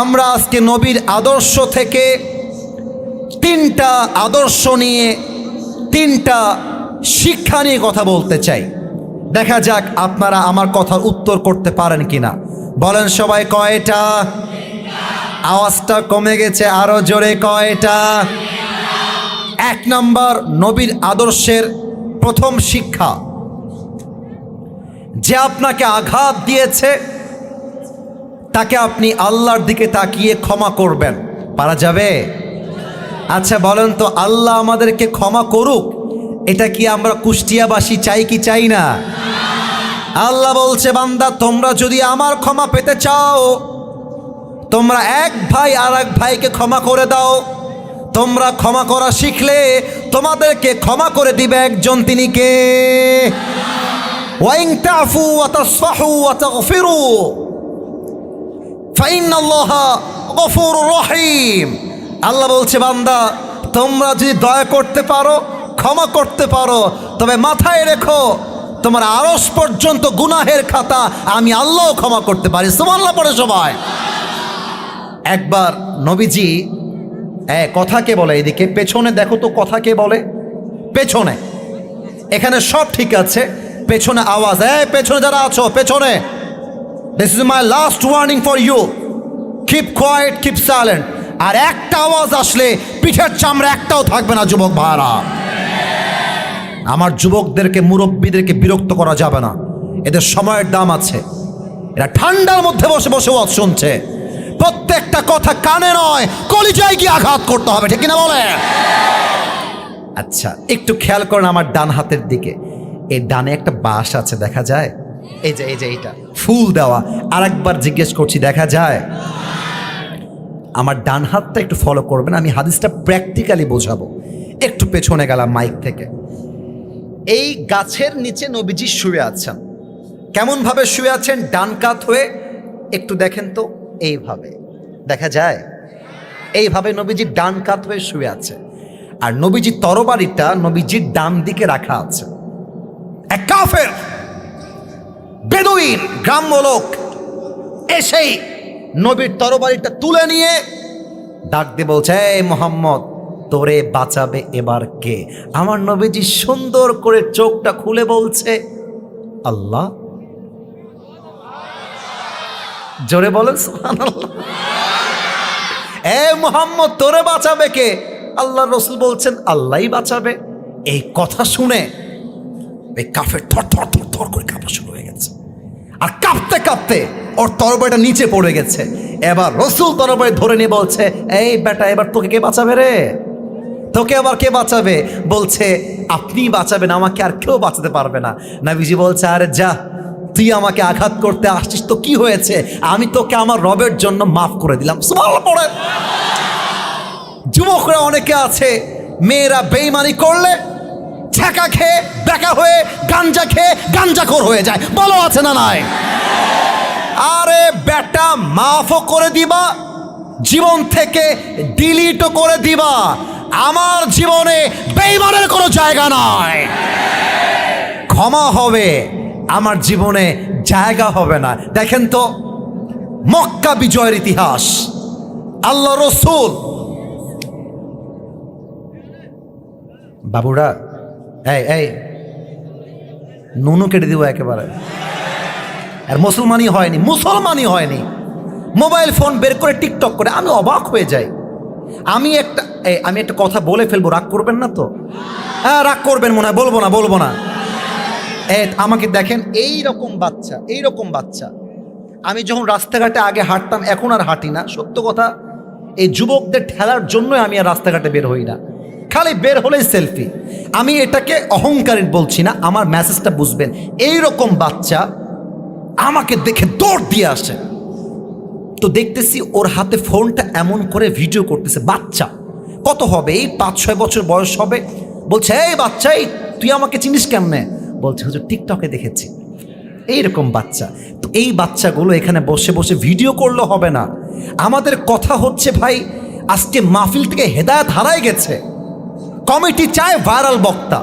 আমরা আজকে নবীর আদর্শ থেকে তিনটা আদর্শ নিয়ে তিনটা শিক্ষা নিয়ে কথা বলতে চাই। দেখা যাক আপনারা আমার কথার উত্তর করতে পারেন কিনা। বলেন সবাই কয়টা? আওয়াজটা কমে গেছে, আরো জোরে কয়টা? এক নম্বর, নবীর আদর্শের প্রথম শিক্ষা, যে আপনাকে আঘাত দিয়েছে তাকে আপনি আল্লাহর দিকে তাকিয়ে ক্ষমা করবেন। পারা যাবে? আচ্ছা বলেন তো, আল্লাহ আমাদেরকে ক্ষমা করুক, এটা কি আমরা কুষ্টিয়াবাসী চাই কি চাই না? আল্লাহ বলছে, বান্দা তোমরা যদি আমার ক্ষমা পেতে চাও, তোমরা এক ভাই আর এক ভাইকে ক্ষমা করে দাও। তোমরা ক্ষমা করা শিখলে তোমাদেরকে ক্ষমা করে দিবে একজন, তিনি কে? ওয়াইন তাফু ওয়া তাসফাহু ওয়া তাগফিরু ফাইন্নাল্লাহা গফুরুর রহিম। আল্লাহ বলছে, বান্দা তোমরা যদি দয়া করতে পারো, ক্ষমা করতে পারো, তবে মাথায় রেখো তোমার আরশ পর্যন্ত গুনাহের খাতা আমি আল্লাহ ক্ষমা করতে পারি। সুবহানাল্লাহ পড়ে সবাই। একবার নবীজি কথা কে বলে? এদিকে পেছনে দেখো তো, কথা কে বলে? পেছনে। এখানে সব ঠিক আছে, পেছনে আওয়াজ, পেছনে যারা আছো পেছনে, this is my last warning for you, keep quiet, keep silent. আর একটা আওয়াজ আসলে পিঠের চামড়া একটাও থাকবে না যুবক ভাইরা। আমার যুবকদেরকে, মুরব্বীদেরকে বিরক্ত করা যাবে না, এদের সময়ের দাম আছে। এরা ঠান্ডার মধ্যে বসে বসে ওয়াজ শুনছে, প্রত্যেকটা কথা কানে নয় কলিজায় গিয়ে আঘাত করতে হবে, ঠিক কিনা বলে? আচ্ছা একটু খেয়াল করেন আমার ডান হাতের দিকে, এই ডানে একটা বাঁশ আছে, দেখা যায়? এই যে এইটা ফুল দেওয়া। আরেকবার জিজ্ঞেস করছি, দেখা যায়? আমার ডান হাতটা একটু ফলো করবেন, আমি হাদিসটা প্র্যাকটিক্যালি বোঝাবো। একটু পেছনে গেলাম মাইক থেকে। এই গাছের নিচে নবীজি শুয়ে আছেন। কেমন ভাবে শুয়ে আছেন? ডান কাত হয়ে। একটু দেখেন তো, এইভাবে দেখা যায়? এইভাবে নবীজি ডান কাত হয়ে শুয়ে আছে। আর নবীজি তরবারিটা নবীজির ডান দিকে রাখা আছে। এক কাফের বেদুইন গ্রাম্য লোক এসেই নবীর তরবারিটা তুলে নিয়ে ডাক দিয়ে বলছে, এই মোহাম্মদ, তোরে বাঁচাবে এবার কে? আমার নবীজি সুন্দর করে চোখটা খুলে বলছে, আল্লাহ। জোরে বলেন সুবহানাল্লাহ। মোহাম্মদ, তোরে বাঁচাবে কে? আল্লাহ রসুল বলছেন, আল্লাহই বাঁচাবে। এই কথা শুনে এই কাফের থর থর থর থর করে কাঁপা শুরু হয়ে গেছে। আর কাঁপতে কাঁপতে ওর তরবারিটা নিচে পড়ে গেছে। এবার রসুল তরবারি ধরে নিয়ে বলছে, এই বেটা, এবার তোকে কে বাঁচাবে রে? তোকে আবার কে বাঁচাবে? বলছে, আপনি বাঁচাবেন, আমাকে আর কেউ বাঁচাতে পারবে না। নবীজি বলছে, আরে যা, তুই আমাকে আঘাত করতে আসছিস তো কি হয়েছে? আমি তোকে আমার রবের জন্য মাফ করে দিলাম। সুবহানাল্লাহ পড়ে। যুবকরা অনেকে আছে, মেয়েরা বেঈমানি করলে ছ্যাঁকা খেয়ে, বেকা হয়ে, গাঞ্জা খেয়ে গাঞ্জাখোর হয়ে যায়। বলো আছে না নাই? আরে বেটা, মাফও করে দিবা, জীবন থেকে ডিলিটও করে দিবা। আমার জীবনে বেঈমানের কোনো জায়গা নাই। ক্ষমা হবে, আমার জীবনে জায়গা হবে না। দেখেন তো মক্কা বিজয়ের ইতিহাস। আল্লাহ রসুল, বাবুরা এই নুনু কেটে দিব একেবারে। আর মুসলমানই হয়নি, মোবাইল ফোন বের করে টিকটক করে। আমি অবাক হয়ে যাই। আমি একটা কথা বলে ফেলবো, রাগ করবেন না তো? হ্যাঁ রাগ করবেন মনে হয়, বলবো না। আমাকে দেখেন, এইরকম বাচ্চা। আমি যখন রাস্তাঘাটে আগে হাঁটতাম, এখন আর হাঁটি না। সত্য কথা, এই যুবকদের ঠেলার জন্যই আমি আর রাস্তাঘাটে বের হই না। খালি বের হলেই সেলফি। আমি এটাকে অহংকারী বলছি না, আমার মেসেজটা বুঝবেন। এইরকম বাচ্চা আমাকে দেখে দৌড় দিয়ে আসে, তো দেখতেছি ওর হাতে ফোনটা এমন করে ভিডিও করতেছে। বাচ্চা কত হবে? এই 5-6 বছর বয়স হবে। বলছে, এই বাচ্চা, তুই আমাকে চিনিস কেমনে? বলছে, হুজুর টিকটকে দেখেছি। এইরকম বাচ্চা। তো এই বাচ্চাগুলো এখানে বসে বসে ভিডিও করলে হবে না। আমাদের কথা হচ্ছে, ভাই আজকে মাহফিল থেকে হেদায়েত হারাই গেছে। কমিটি চায় ভাইরাল বক্তা,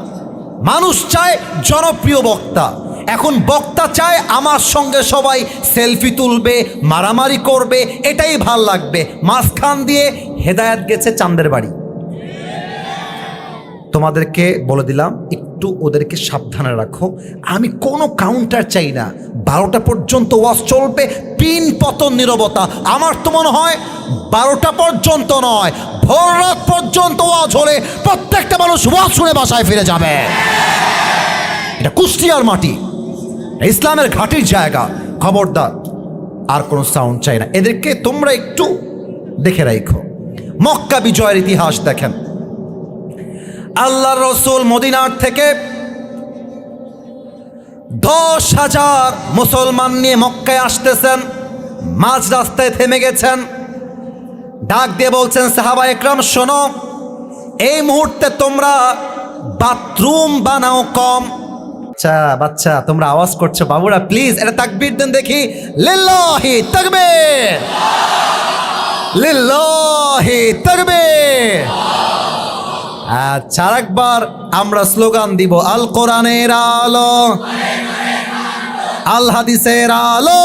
মানুষ চায় জনপ্রিয় বক্তা। এখন বক্তা চায় আমার সঙ্গে সবাই সেলফি তুলবে, মারামারি করবে, এটাই ভাল লাগবে। মাঝখান দিয়ে হেদায়েত গেছে চাঁদের বাড়ি। তোমাদেরকে বলে দিলাম একটু ওদেরকে সাবধানে রাখো। আমি কোনো কাউন্টার চাই না, 12টা পর্যন্ত ওয়াজ চলবে, পিন পতন নীরবতা। আমার তো মনে হয় 12টা পর্যন্ত নয়, ভোর রাত পর্যন্ত ওয়াজ হলে প্রত্যেকটা মানুষ ওয়াজ শুনে বাসায় ফিরে যাবে। এটা কুষ্টিয়ার মাটি, ইসলামের ঘাটির জায়গা। খবরদার, আর কোনো সাউন্ড চাই না। এদেরকে তোমরা একটু দেখে রাখো। মক্কা বিজয়ের ইতিহাস দেখেন। আল্লাহর রসুল মদিনার থেকে 10,000 মুসলমান নিয়ে মক্কায় আসতেছেন। মাঝ রাস্তায় থেমে গেছেন, ডাক দিয়ে বলছেন, সাহাবা একরাম শোনো, এই মুহূর্তে তোমরা বাথরুম বানাও কম। আচ্ছা বাচ্চা, তোমরা আওয়াজ করছো, বাবুরা প্লিজ এটা তাকবীর দেন দেখি। লিল্লাহি তাকবীর, লিল্লাহি তাকবীর। আচ্ছা, আরেকবার আমরা স্লোগান দিব, আল কোরআনের আলো, আল হাদিসের আলো,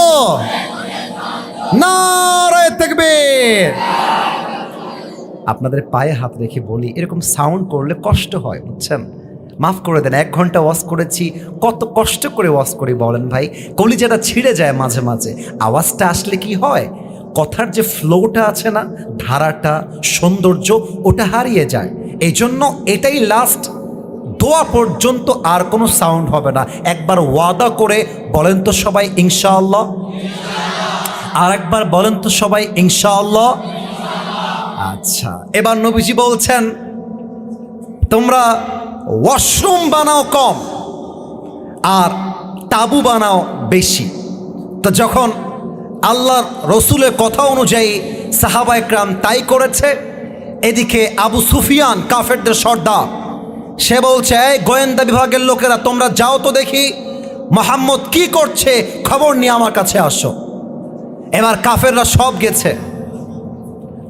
নারে তাকবীর। আপনাদের পায়ে হাত রেখে বলি, এরকম সাউন্ড করলে কষ্ট হয়, বুঝছেন? মাফ করে দেন। 1 ঘন্টা ওয়াজ করেছি, কত কষ্ট করে ওয়াজ করি বলেন ভাই। কলিজাটা ছিঁড়ে যায় মাঝে মাঝে। আওয়াজটা আসলে কি হয়, কথার যে ফ্লোটা আছে না, ধারাটা, সৌন্দর্য, ওটা হারিয়ে যায়। এই জন্য এটাই লাস্ট, দোয়া পর্যন্ত আর কোনো সাউন্ড হবে না। একবার ওয়াদা করে বলেন তো সবাই ইনশাআল্লাহ। আর একবার বলেন তো সবাই ইনশাআল্লাহ। আচ্ছা, এবার নবীজি বলছেন, তোমরা ওয়াশরুম বানাও কম আর তাবু বানাও বেশি। তো যখন আল্লাহর রসুলের কথা অনুযায়ী সাহাবা একরাম তাই করেছে। এদিকে আবু সুফিয়ান, কাফেরদের সর্দার, সে বলছে, এই গোয়েন্দা বিভাগের লোকেরা, তোমরা যাও তো দেখি মুহাম্মদ কি করছে, খবর নিয়ে আমার কাছে আসো। এবার কাফেররা সব গেছে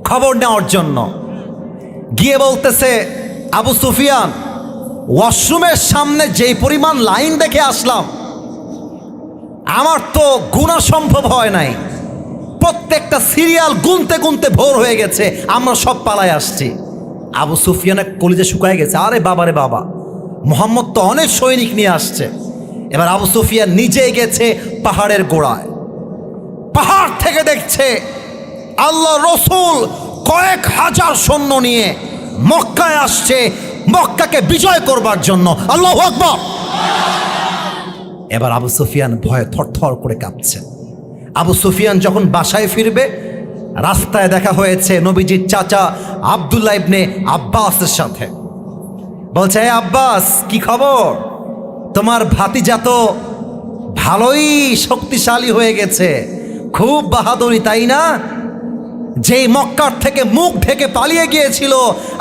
খবর নেওয়ার জন্য। গিয়ে বলতেছে, আবু সুফিয়ান, ওয়াশরুমের সামনে যেই পরিমাণ লাইন দেখে আসলাম, আমার তো গুণা সম্ভব হয় নাই। প্রত্যেকটা সিরিয়াল গুনতে গুনতে ভোর হয়ে গেছে, আমরা সব পালায় আসছি। আবু সুফিয়ানের কলিজা শুকায় গেছে। আরে বাবা রে বাবা, মুহাম্মদ তো অনেক সৈনিক নিয়ে আসছে। এবার আবু সুফিয়ান নিজেই গেছে পাহাড়ের গোড়ায়, পাহাড় থেকে দেখছে আল্লাহ রসুল কয়েক হাজার সৈন্য নিয়ে মক্কায় আসছে, মক্কাকে বিজয় করবার জন্য। আল্লাহু আকবার। এবার আবু সুফিয়ান ভয়ে থরথর করে কাঁপছে। আবু সুফিয়ান যখন বাসায় ফিরবে, রাস্তায় দেখা হয়েছে নবীজির চাচা আব্দুল্লাহ ইবনে আব্বাসের সাথে। বলছে, হে আব্বাস, কি খবর? তোমার ভাতিজা তো ভালোই শক্তিশালী হয়ে গেছে, খুব বাহাদুরি, তাই না? যেই মক্কার থেকে মুখ ঢেকে পালিয়ে গিয়েছিল,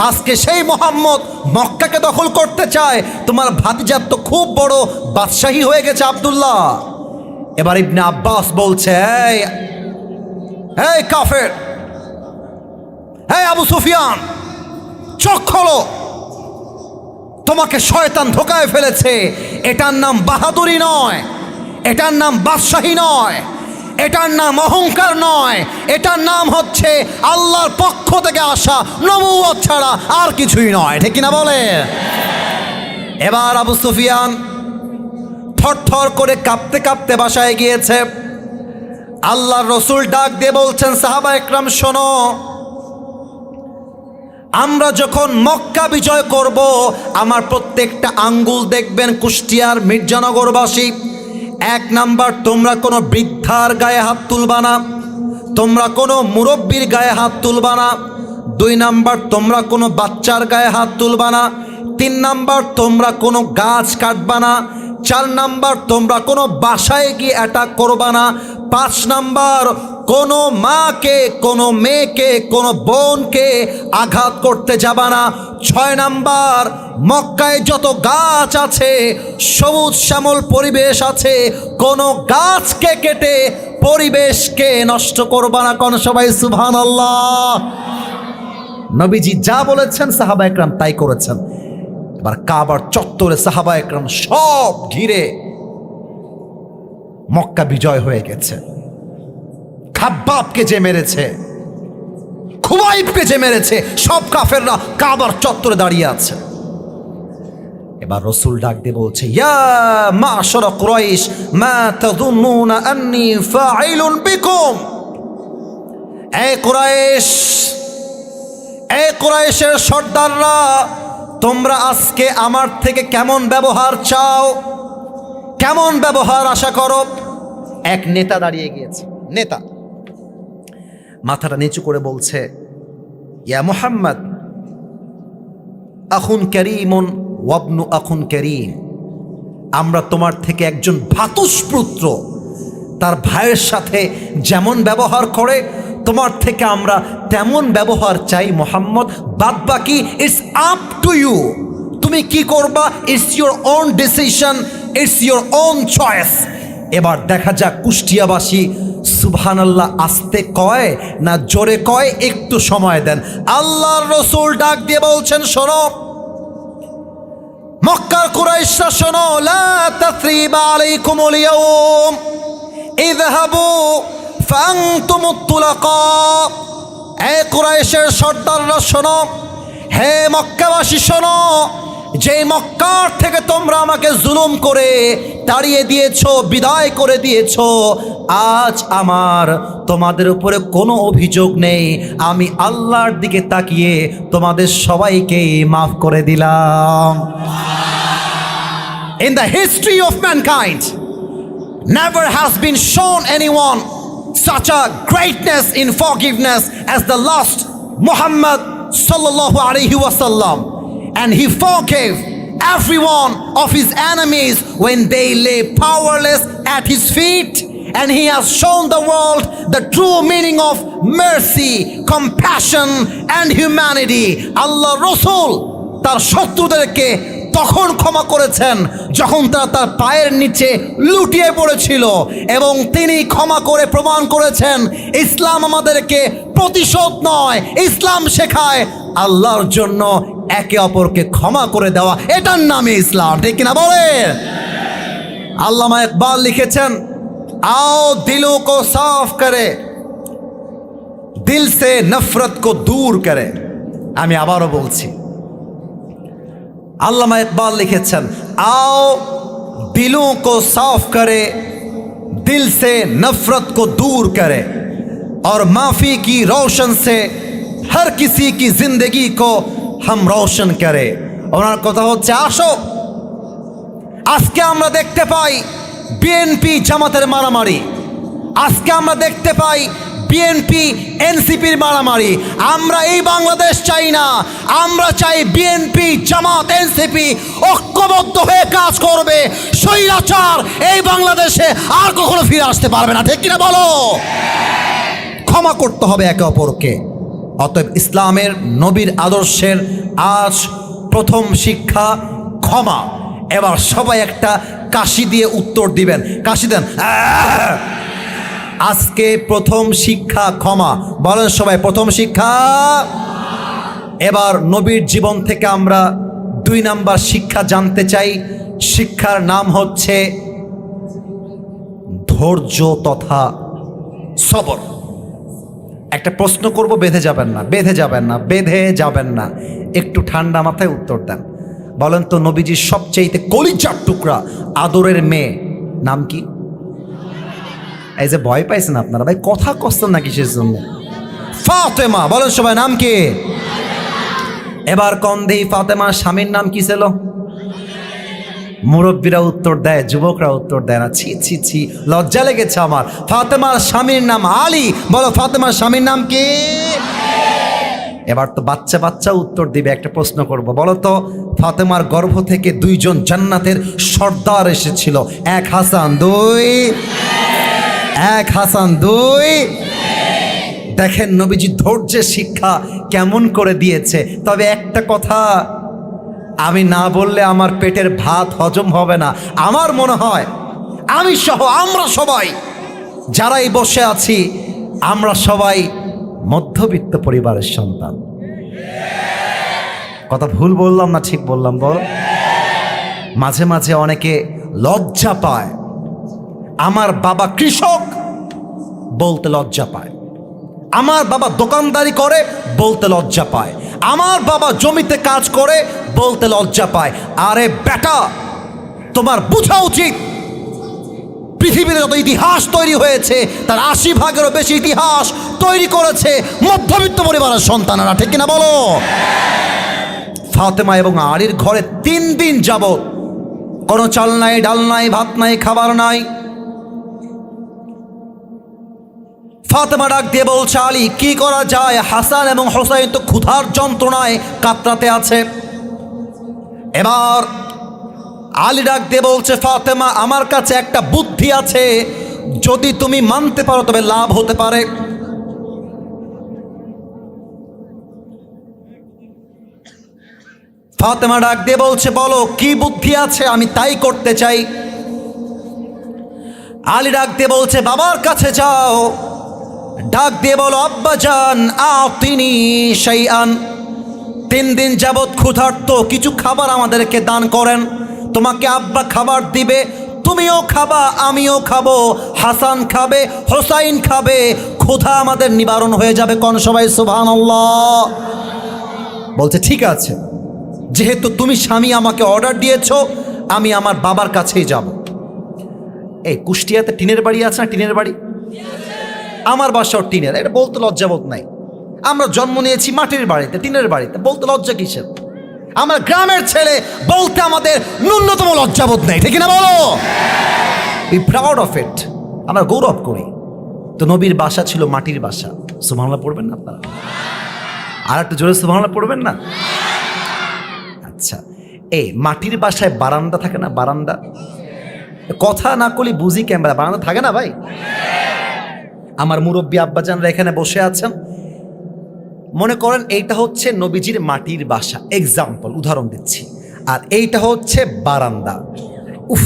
আজকে সেই মুহাম্মদ মক্কাকে দখল করতে চায়। তোমার ভাতিজার তো খুব বড় বাদশাহী হয়ে গেছে আব্দুল্লাহ। এবার ইবনে আব্বাস বলছে, এই কাফের, এই আবু সুফিয়ান, চোখ খোলো, তোমাকে শয়তান ধোকায় ফেলেছে। এটার নাম বাহাদুরি নয়, এটার নাম বাদশাহী নয়, এটার নাম অহংকার নয়, এটার নাম হচ্ছে আল্লাহর পক্ষ থেকে আসা নবুয়ত ছাড়া আর কিছুই নয়। ঠিক কিনা বলে? এবার আবু সুফিয়ান থরথর করে কাঁপতে কাঁপতে বাসায় গিয়েছে। আল্লাহর রসুল ডাক দিয়ে বলছেন, সাহাবা একরাম শোনো, আমরা যখন মক্কা বিজয় করব, আমার প্রত্যেকটা আঙ্গুল দেখবেন কুষ্টিয়ার মির্জানগরবাসী। 1 নাম্বার, তোমরা কোনো বৃদ্ধার গায়ে হাত তুলবা না, তোমরা কোনো মুরব্বীর গায়ে হাত তুলবা না। 2 নাম্বার, তোমরা কোনো বাচ্চার গায়ে হাত তুলবা না। 3 নাম্বার, তোমরা কোনো গাছ কাটবা না। 4 নাম্বার, তোমরা কোনো বাসায় গিয়ে অ্যাটাক করবা না। 5 নাম্বার, কোনো মাকে, কোনো মেয়েকে, কোনো বোনকে আঘাত করতে যাবা না। 6 নাম্বার, মক্কায় যত গাছ আছে, সবুজ শ্যামল পরিবেশ আছে, কোনো গাছকে কেটে পরিবেশকে নষ্ট করবা না। কোন সবাই সুবহানাল্লাহ। নবীজি যা বলেছেন সাহাবা একরাম তাই করেছেন। এবার কাবার চত্বরে সাহাবা একরাম সব ঘিরে মক্কা বিজয় হয়ে গেছে। খাব্বাবকে যে মেরেছে, খুবাইবকে যে মেরেছে, সব কাফেররা কাবার চত্বরে দাঁড়িয়ে আছে। এবার রাসূল ডাক দিয়ে বলছে, ইয়া মা'শারা কুরাইশ মা তাযুন্নুনা আন্নী ফাইলুন বিকুম। এই কুরাইশ, এই কুরাইশের সর্দাররা, তোমরা আজকে আমার থেকে কেমন ব্যবহার চাও, কেমন ব্যবহার আশা করো? এক নেতা দাঁড়িয়ে গিয়েছে, নেতা মাথাটা নিচু করে বলছে, ইয়া মুহাম্মদ আখুন কারীমুন ওয়াবনু আখুন কারীম। আমরা তোমার থেকে একজন ভ্রাতুষ্পুত্র, তার ভাইয়ের সাথে যেমন ব্যবহার করে তোমার থেকে আমরা তেমন ব্যবহার চাই মুহাম্মদ। বাদ বাকি ইটস আপ টু ইউ, তুমি কি করবা, it's your own decision, it's your own choice. এবার দেখা যাক কুষ্টিয়াবাসী সুবহানাল্লাহ আস্তে কয় না জোরে কয়, একটু সময় দেন। আল্লাহর রাসূল ডাক দিয়ে বলছেন, শোনো মক্কার কুরাইশরা, শোনো, লা তাসরিবা আলাইকুমুল ইয়াউম ইযহাবু ফাআনতুমুত তুলাকা। হে কুরাইশের সর্দাররা শোনো, হে মক্কাবাসী শোনো, যে মক্কার থেকে তোমরা আমাকে জুলুম করে তাড়িয়ে দিয়েছো, বিদায় করে দিয়েছো, আজ আমার তোমাদের উপরে কোনো অভিযোগ নেই। আমি আল্লাহর দিকে তাকিয়ে তোমাদের সবাইকে মাফ করে দিলাম। In the history of mankind, never has been shown anyone such a greatness in forgiveness as the last Muhammad sallallahu alaihi wasallam, and he forgave every one of his enemies when they lay powerless at his feet, and he has shown the world the true meaning of mercy, compassion and humanity. Allah Rasul তার শত্রুদেরকে তখন ক্ষমা করেছেন যখন তারা তার পায়ের নিচে লুটিয়ে পড়েছিল, এবং তিনি ক্ষমা করে প্রমাণ করেছেন ইসলাম আমাদেরকে প্রতিশোধ নয়, ইসলাম শেখায় আল্লাহর জন্য একে অপরকে ক্ষমা করে দেওয়া, এটার নামে ইসলাম। ঠিক কিনা বলেন? আল্লামা ইকবাল লিখেছেন, आओ दिलों को साफ करे, दिल से नफरत को दूर करे। আমি আবারও বলছি, আল্লামা ইকবাল লিখেছেন, आओ दिलों को साफ करे, दिल से नफरत को दूर करे, और माफी की रोशन से हर किसी की जिंदगी को हम रोशन करे। ওনার কথা হচ্ছে, আসো আজকে আমরা দেখতে পাই বিএনপি জামাতের মারামারি, আজকে আমরা দেখতে পাই বিএনপি এনসিপির মারামারি। আমরা এই বাংলাদেশ চাই না, আমরা চাই বিএনপি জামাত এনসিপি ঐক্যবদ্ধ হয়ে কাজ করবে। স্বৈরাচার এই বাংলাদেশে আর কখনো ফিরে আসতে পারবে না। ঠিক কিনা বলো? ক্ষমা করতে হবে একে অপরকে। অতএব ইসলামের নবীর আদর্শের আজ প্রথম শিক্ষা ক্ষমা। এবার সবাই একটা কাশি দিয়ে উত্তর দিবেন, কাশি দেন। আজকে প্রথম শিক্ষা ক্ষমা। বলেন সবাই, প্রথম শিক্ষা। এবার নবীর জীবন থেকে আমরা 2 নাম্বার শিক্ষা জানতে চাই। শিক্ষার নাম হচ্ছে ধৈর্য তথা সবর। একটা প্রশ্ন করব, বেঁধে যাবেন না, বেঁধে যাবেন না, বেঁধে যাবেন না, একটু ঠান্ডা মাথায় উত্তর দেন। বলেন তো নবীজির সবচেয়ে কলিজার টুকরা আদরের মেয়ে নাম কি? এই যে ভয় পাইছেন আপনারা, ভাই কথা কচ্ছেন না কিসের জন্য? ফাতেমা। বলেন সবাই, নাম কি? এবার কন্দেই ফাতেমার স্বামীর নাম কি ছিল? মুরব্বীরা উত্তর দেয়, যুবকরা উত্তর দেয় না। ছি ছি ছি, লজ্জা লেগেছে আমার। ফাতেমার স্বামীর নাম আলী। বলো ফাতেমার স্বামীর নাম কি? এবার তো বাচ্চা বাচ্চা উত্তর দিবে। একটা প্রশ্ন করব, বলো তো ফাতেমার গর্ভ থেকে 2 জন জান্নাতের সর্দার এসেছিল, এক হাসান, 2 এক হাসান 2। দেখেন নবীজি ধৈর্যের শিক্ষা কেমন করে দিয়েছে। তবে একটা কথা আমি না বললে আমার পেটের ভাত হজম হবে না। আমার মনে হয় আমি সহ আমরা সবাই যারা এই বসে আছি, আমরা সবাই মধ্যবিত্ত পরিবারের সন্তান। কথা ভুল বললাম না ঠিক বললাম? বল। মাঝে মাঝে অনেকে লজ্জা পায়, আমার বাবা কৃষক বলতে লজ্জা পায়, আমার বাবা দোকানদারি করে বলতে লজ্জা পায়, আমার বাবা জমিতে কাজ করে বলতে লজ্জা পায়। আরে বেটা, তোমার বোঝা উচিত পৃথিবীতে যত ইতিহাস তৈরি হয়েছে তার ৮০% বেশি ইতিহাস তৈরি করেছে মধ্যবিত্ত পরিবারের সন্তানেরা, ঠিক কিনা বলো? ফাতেমা এবং আলীর ঘরে ৩ দিন যাবত কোনো চাল নাই, ডাল নাই, ভাত নাই, খাবার নাই। ফাতেমা ডাক দিয়ে বলছে, আলী কি করা যায়? হাসান এবং হোসাইন তো ক্ষুধার যন্ত্রণায় কাতরাতে আছে। এবার আলী ডাক দিয়ে বলছে, ফাতেমা আমার কাছে একটা বুদ্ধি আছে, যদি তুমি মানতে পারো তবে লাভ হতে পারে। ফাতেমা ডাক দিয়ে বলছে, বলো কি বুদ্ধি আছে, আমি তাই করতে চাই। আলী ডাক দিয়ে বলছে, বাবার কাছে যাও, ডাক দিয়ে বলো, আব্বা জান আতিনি শাইআন, 3 দিন যাবৎ ক্ষুধার্ত, কিছু খাবার আমাদেরকে দান করেন। তোমাকে আব্বা খাবার দিবে, তুমিও খাবা, আমিও খাবো, হাসান খাবে, হোসাইন খাবে, ক্ষুধা আমাদের নিবারণ হয়ে যাবে। কোন সবাই সুবহানাল্লাহ। বলছে ঠিক আছে, যেহেতু তুমি স্বামী আমাকে অর্ডার দিয়েছো, আমি আমার বাবার কাছেই যাব। এই কুষ্টিয়াতে টিনের বাড়ি আছে না? টিনের বাড়ি, আমার বাসাও টিনের, এটা বলতে লজ্জাবোধ নাই। আমরা জন্ম নিয়েছি মাটির বাড়িতে, টিনের বাড়িতে, বলতে লজ্জা কিসের? আমরা গ্রামের ছেলে, বলতে আমাদের ন্যূনতম লজ্জাবোধ নেই, ঠিক না বলো? বি প্রাউড অফ ইট, আমরা গৌরব করি। তো নবীর বাসা ছিল মাটির বাসা, সুবহানাল্লাহ পড়বেন না আপনারা? আর একটু জোরে সুবহানাল্লাহ পড়বেন না? আচ্ছা, এই মাটির বাসায় বারান্দা থাকে না? বারান্দা, কথা না করলে বুঝি ক্যামেরা, বারান্দা থাকে না ভাই? আমার মুরব্বী আব্বাজানরা এখানে বসে আছেন, মনে করেন এইটা হচ্ছে নবীজির মাটির বাসা, এক্সাম্পল, উদাহরণ দিচ্ছি, আর এইটা হচ্ছে বারান্দা। উফ,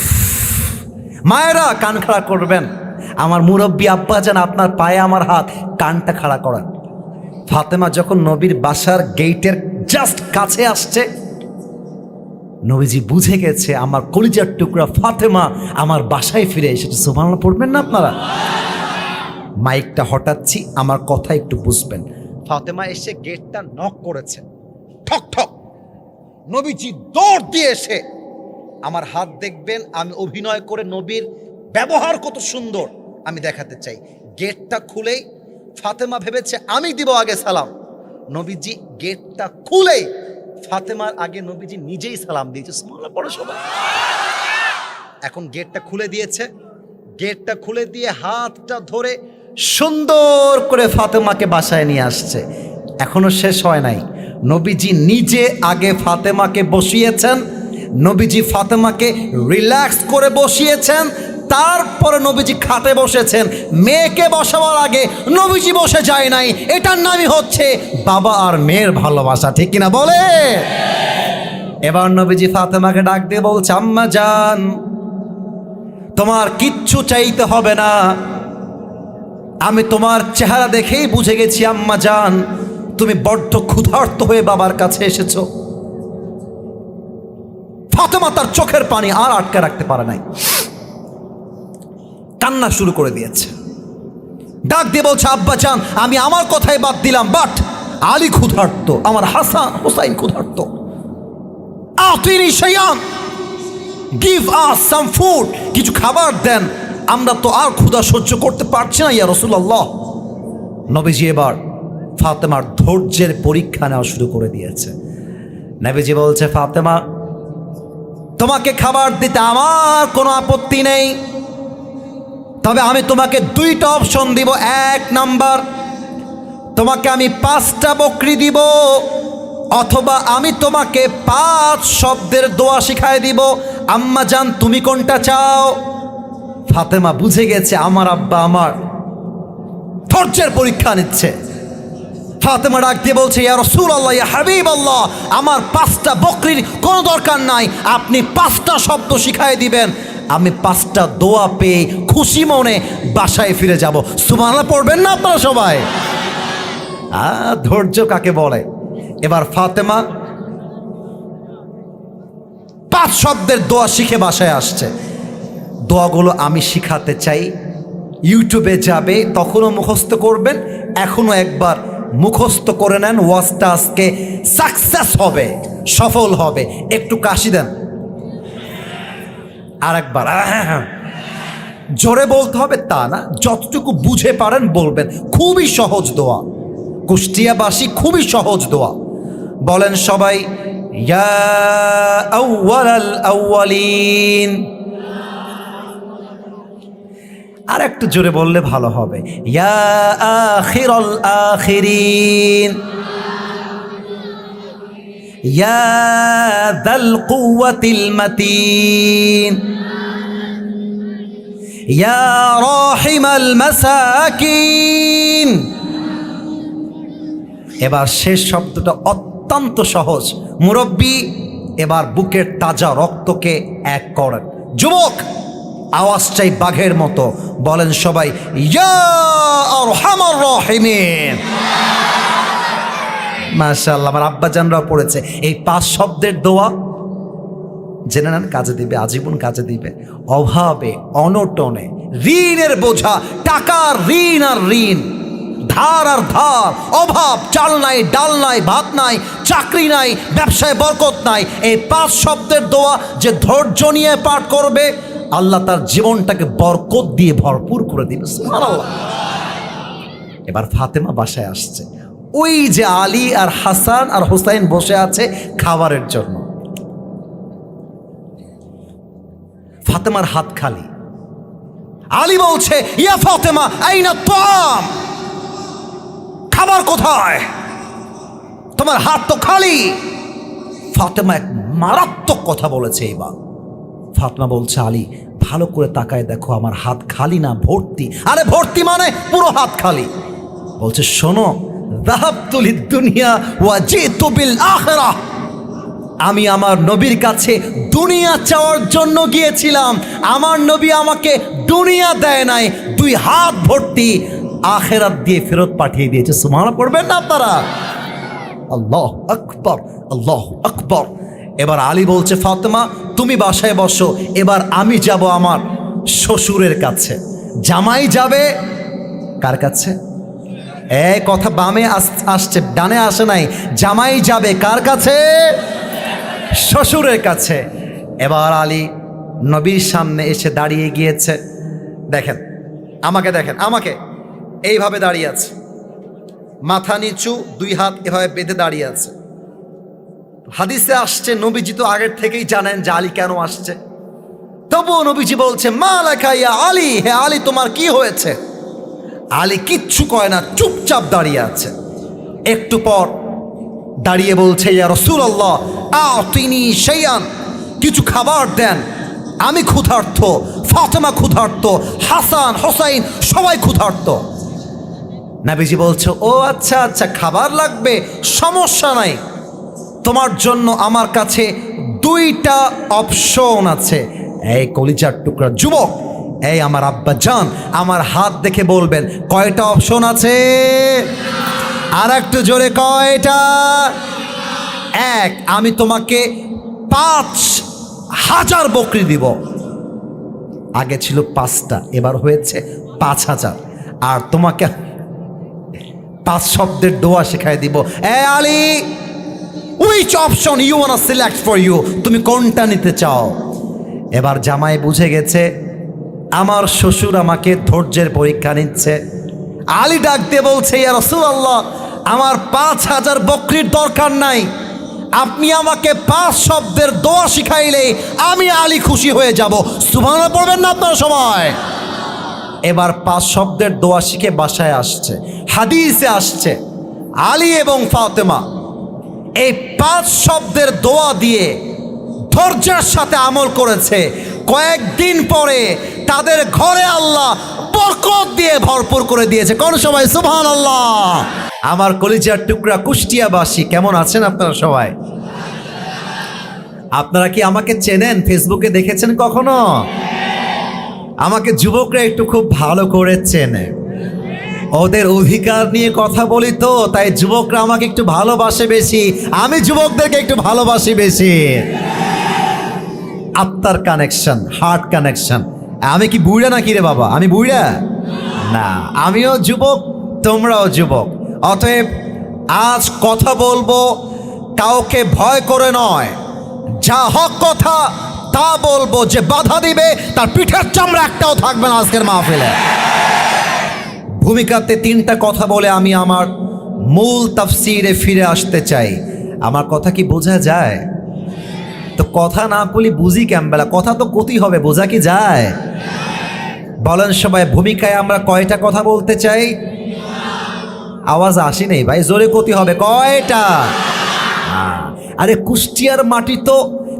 মায়েরা কান খাড়া করবেন, আমার মুরব্বী আব্বাজান আপনার পায়ে আমার হাত, কানটা খাড়া করেন। ফাতেমা যখন নবীর বাসার গেটের জাস্ট কাছে আসছে, নবীজি বুঝে গেছে আমার কলিজার টুকরা ফাতেমা আমার বাসায় ফিরে এসেছে। সুবহানাল্লাহ পড়বেন না আপনারা? মাইকটা হটাচ্ছি, আমার কথা একটু বুঝবেন। ফাতেমা এসে গেটটা নক করেছে, ঠক ঠক। নবীজি দৌড় দিয়ে এসে আমার হাত দেখবেন, আমি অভিনয় করে নবীর ব্যবহার কত সুন্দর আমি দেখাতে চাই। গেটটা খুলেই ফাতেমা ভেবেছে আমি দিব আগে সালাম, নবীজি গেটটা খুলেই ফাতেমার আগে নবীজি নিজেই সালাম দিয়েছে। সুবহানাল্লাহ পড়ো সবাই। এখন গেটটা খুলে দিয়েছে, গেটটা খুলে দিয়ে হাতটা ধরে সুন্দর করে ফাতেমাকে বাসায় নিয়ে আসছে। এখনো শেষ হয় নাই, নবীজি নিজে আগে ফাতেমাকে বসিয়েছেন, নবীজি ফাতেমাকে রিল্যাক্স করে বসিয়েছেন, তারপরে নবীজি খাটে বসেছেন। মেয়েকে বসাবার আগে নবীজি বসে যায় নাই, এটার নামই হচ্ছে বাবা আর মেয়ের ভালোবাসা, ঠিক কিনা বলে? এবার নবীজি ফাতেমাকে ডাক দিয়ে বলছে, আম্মা জান তোমার কিচ্ছু চাইতে হবে না, আমি তোমার চেহারা দেখেই বুঝে গেছি আম্মা জান তুমি বড্ড ক্ষুধার্ত হয়ে বাবার কাছে এসেছো। ফাতেমা তার চোখের পানি আর আটকে রাখতে পারে নাই, কান্না শুরু করে দিয়েছে। ডাক দিয়ে বলছে, আব্বা জান আমি আমার কথাই বাদ দিলাম, বাট আলী ক্ষুধার্ত, আমার হাসান হোসাইন ক্ষুধার্ত। আতিনি শাইআন, গিভ আস সাম ফুড, কিছু খাবার দেন, আমরা তো আর ক্ষুধা সহ্য করতে পারছি না ইয়া রাসূলুল্লাহ। নবীজি এবার ফাতেমার ধৈর্যের পরীক্ষা নেওয়া শুরু করে দিয়েছে। নবীজি বলছে, ফাতেমা তোমাকে খাবার দিতে আমার কোনো আপত্তি নেই, তবে আমি তোমাকে 2টা অপশন দিব। 1 নাম্বার, তোমাকে আমি 5টা বকরি দিব, অথবা আমি তোমাকে 5 শব্দের দোয়া শিখায় দিব। আম্মা জান তুমি কোনটা চাও? ফাতেমা বুঝে গেছে আমার আব্বা আমার ধৈর্যের পরীক্ষা নিচ্ছে। ফাতেমা ডাক দিয়ে বলছে, ইয়া রাসূলুল্লাহ, ইয়া হাবিবাল্লাহ, আমার 5টা বকরির কোনো দরকার নাই, আপনি 5টা শব্দ শিখায় দিবেন, আমি 5টা দোয়া পেয়ে খুশি মনে বাসায় ফিরে যাব। সুবহানাল্লাহ পড়বেন না আপনারা সবাই? ধৈর্য কাকে বলে? এবার ফাতেমা 5 শব্দের দোয়া শিখে বাসায় আসছে। দোয়াগুলো আমি শিখাতে চাই। ইউটিউবে যাবে, তখনও মুখস্থ করবেন, এখনও একবার মুখস্থ করে নেন। ওয়াজটা আজকে সাকসেস হবে, সফল হবে। একটু কাশি দেন, আর একবার জোরে বলতে হবে তা না, যতটুকু বুঝে পারেন বলবেন। খুবই সহজ দোয়া, কুষ্টিয়াবাসী খুবই সহজ দোয়া। বলেন সবাই, ইয়া আউয়ালাল আউয়ালিন। আর একটু জোরে বললে ভালো হবে, ইয়া আখিরাল আখিরিন, ইয়া যাল কুওয়াতিল মাতিন, ইয়া রাহিমাল মাসাকিন। এবার শেষ শব্দটা অত্যন্ত সহজ। মুরব্বী, এবার বুকের তাজা রক্তকে এক করেন। যুবক, আওয়াজ চাই বাঘের মতো। বলেন সবাই, ইয়া আরহামার রাহিমিন। মাশাআল্লাহ, আমার আব্বাজানরাও পড়েছে। এই 5 শব্দের দোয়া জেনে নেন, কাজে দিবে, আজীবন কাজে দিবে। অভাবে, অনটনে, ঋণের বোঝা, টাকার ঋণ আর ঋণ, ধার আর ধার, অভাব, চাল নাই, ডাল নাই, ভাত নাই, চাকরি নাই, ব্যবসায় বরকত নাই। এই 5 শব্দের দোয়া যে ধৈর্য নিয়ে পাঠ করবে, আল্লাহ তার জীবনটাকে বরকত দিয়ে ভরপুর করে দিবে। সুবহানাল্লাহ। এবার ফাতেমা বাসায় আসছে। ওই যে আলী আর হাসান আর হুসাইন বসে আছে খাবারের জন্য। ফাতেমার হাত খালি। আলী বলছে, ইয়া ফাতেমা আইনা তাম, খাবার কোথায়? তোমার হাত তো খালি। ফাতেমা এক মারাত্মক কথা বলেছে। এবার ফাতেমা বলছে, আলী ভালো করে তাকায় দেখো, আমার হাত খালি না, ভর্তি। আরে ভর্তি মানে পুরো হাত খালি। বলছে, শোনো, যাহাবতু লিদ-দুনিয়া ওয়া জিতু বিল আখিরাহ। আমি আমার নবীর কাছে দুনিয়া চাওয়ার জন্য গিয়েছিলাম, আমার নবী আমাকে দুনিয়া দেয় নাই, 2 হাত ভর্তি আখিরাত দিয়ে ফেরত পাঠিয়ে দিয়েছে। সুবহানাল্লাহ পড়বেন না আপনারা? আল্লাহু আকবার, আল্লাহু আকবার। এবার আলী বলছে, ফাতেমা তুমি বাসায় বসো, এবার আমি যাব আমার শ্বশুরের কাছে। জামাই যাবে কার কাছে? এই কথা বামে আসছে, ডানে আসে নাই। জামাই যাবে কার কাছে? শ্বশুরের কাছে। এবার আলী নবীর সামনে এসে দাঁড়িয়ে গিয়েছে। দেখেন আমাকে, দেখেন আমাকে, এইভাবে দাঁড়িয়ে আছে, মাথা নিচু, 2 হাত এভাবে বেঁধে দাঁড়িয়ে আছে। হাদিসে আসছে, নবীজি তো আগের থেকেই জানেন যে আলী কেন আসছে। তবুও নবীজি বলছে, মা লাকা ইয়া আলী, হে আলী তোমার কি হয়েছে? আলী কিচ্ছু কয় না, চুপচাপ দাঁড়িয়ে আছে। একটু পর দাঁড়িয়ে বলছে, ইয়া রাসূলুল্লাহ আতিনি শাইআন, কিছু খাবার দেন, আমি ক্ষুধার্ত, ফাতেমা ক্ষুধার্ত, হাসান হোসাইন সবাই ক্ষুধার্ত। নবীজি বলছে, ও আচ্ছা আচ্ছা, খাবার লাগবে, সমস্যা নাই, তোমার জন্য আমার কাছে 2টা অপশন আছে। এই কলিজার টুকরা যুবক, এই আমার আব্বা জান, আমার হাত দেখে বলবেন কয়টা অপশন আছে? আর একটু জোরে, কয়টা? 1, আমি তোমাকে 5000 বকরি দিব। আগে ছিল 5টা, এবার হয়েছে 5000। আর তোমাকে 5 শব্দের দোয়া শেখায় দিব। এ Ali, which option you wanna select for you? তুমি কোনটা নিতে চাও? এবার জামাই বুঝে গেছে আমার শ্বশুর আমাকে ধৈর্যের পরীক্ষা নিচ্ছে। আলী ডাক দিয়ে বলছে, ইয়া রাসূলুল্লাহ আমার 5000 বকরির দরকার নাই, আপনি আমাকে 5 শব্দের দোয়া শিখাইলে আমি আলী খুশি হয়ে যাব। সুবহানাল্লাহ পড়বেন না আপনারা সবাই? এবার 5 শব্দের দোয়া শিখে বাসায় আসছে। হাদিসে আসছে আলী এবং ফাতেমা এই 5 শব্দের দোয়া দিয়ে ধৈর্যের সাথে আমল করেছে। কয়েকদিন পরে তাদের ঘরে আল্লাহ বরকত দিয়ে ভরপুর করে দিয়েছে। কোন সবাই সুবহানাল্লাহ? আমার কলিজার টুকরা কুষ্টিয়াবাসী কেমন আছেন আপনারা সবাই? আপনারা কি আমাকে চেনেন? ফেসবুকে দেখেছেন কখনো? আমাকে যুবকরা একটু খুব ভালো করে চেনে, ওদের অধিকার নিয়ে কথা বলি তো, তাই যুবকরা আমাকে একটু ভালোবাসে বেশি, আমি যুবকদেরকে একটু ভালোবাসি বেশি। আত্মার কানেকশন, হার্ট কানেকশন। আমি কি বুড়া নাকি রে বাবা? আমি বুড়া না, আমিও যুবক, তোমরাও যুবক। অতএব আজ কথা বলবো কাউকে ভয় করে নয়, যা হক কথা তা বলবো। যে বাধা দিবে তার পিঠের চামড়া একটাও থাকবে না আজকের মাহফিলে। ভূমিকাতে 3টা কথা বলে আমি আমার মূল তাফসিরে ফিরে আসতে চাই। আমার কথা কি বোঝা যায়? তো কথা না বলি বুঝি কেমবেলা? কথা তো কতি হবে, বোঝা কি যায়? বলেন সবাই, ভূমিকায় আমরা কয়টা কথা বলতে চাই? আওয়াজ আসি নেই ভাই, জোরে কতি হবে, কয়টা? আরে কুষ্টিয়ার মাটি তো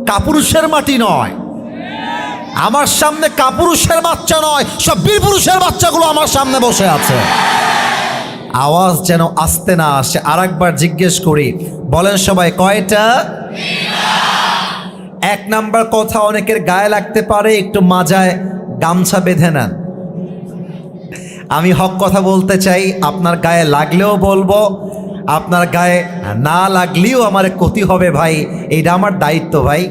কাপুরুষের মাটি নয়। আমার সামনে কাপুরুষের বাচ্চা নয়, সব বীর পুরুষের বাচ্চাগুলো আমার সামনে বসে আছে। আওয়াজ যেন আসতে না আসে। আর একবার জিজ্ঞেস করি, বলেন সবাই কয়টা? 1 নাম্বার কথা অনেকের গায়ে লাগতে পারে, একটু মাজায় গামছা বেঁধে নেন। আমি হক কথা বলতে চাই, আপনার গায়ে লাগলেও বলবো, আপনার গায়ে না লাগলেও আমার ক্ষতি হবে ভাই, এইটা আমার দায়িত্ব ভাই।